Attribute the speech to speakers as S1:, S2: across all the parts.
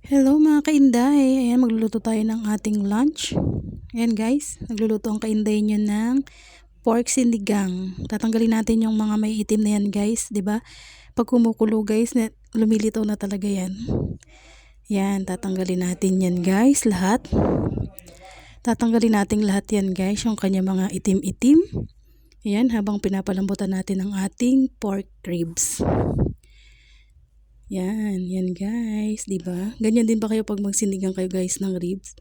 S1: Hello mga kainday, ayan magluluto tayo ng ating lunch. Ayan guys, nagluluto ang kainday nyo ng pork sinigang. Tatanggalin natin yung mga may itim na yan guys, 'di ba? Pag kumukulo guys, lumilitaw na talaga yan. Yan, tatanggalin natin yan guys, lahat. Tatanggalin natin lahat yan guys, yung kanya mga itim-itim. Ayan, habang pinapalambutan natin ang ating pork ribs. Yan guys, 'di ba? Ganyan din ba kayo pag magsinigang kayo guys ng ribs?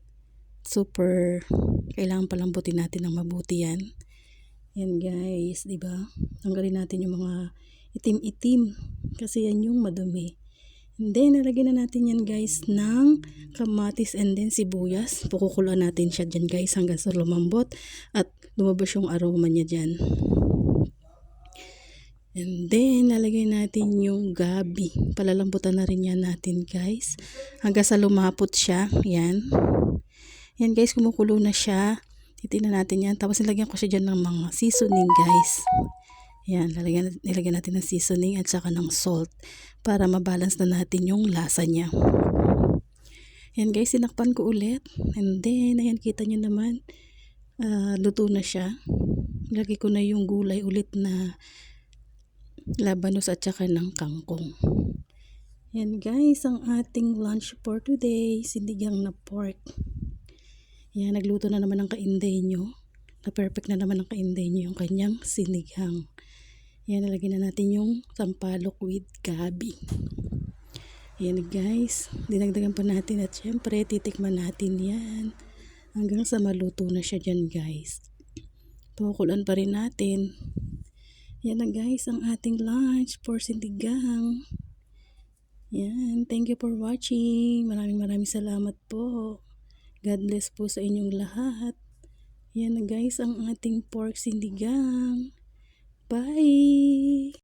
S1: Super kailangan palambutin natin ng mabuti 'yan. Yan guys, 'di ba? Tanggalin natin yung mga itim-itim kasi yan yung madumi. And then nalagyan na natin yan guys ng kamatis and then sibuyas. Pukukuluan natin siya diyan guys hanggang sa lumambot at lumabas yung aroma niya diyan. And then, lalagay natin yung gabi. Palalambutan na rin yan natin guys. Hanggang sa lumapot siya. Yan. Yan guys, kumukulo na siya. Titignan natin yan. Tapos nilagyan ko siya dyan ng mga seasoning guys. Yan, nilagyan natin ng seasoning at saka ng salt. Para mabalance na natin yung lasa niya. Yan guys, sinakpan ko ulit. And then, ayan, kita nyo naman. Luto na siya. Lagay ko na yung gulay ulit na labanos at saka ng kangkong. Yan guys, ang ating lunch for today, sinigang na pork. Yan, nagluto na naman ang kainday nyo. Na perfect na naman ang kainday nyo yung kanyang sinigang. Yan, nalagyan na natin yung sampalok with gabi. Yan guys, dinagdagan pa natin at syempre titikman natin yan hanggang sa maluto na siya dyan guys. Pakukulan pa rin natin. Yan na guys, ang ating lunch for sinigang. Yan, thank you for watching. Maraming salamat po. God bless po sa inyong lahat. Yan na guys, ang ating pork sinigang. Bye!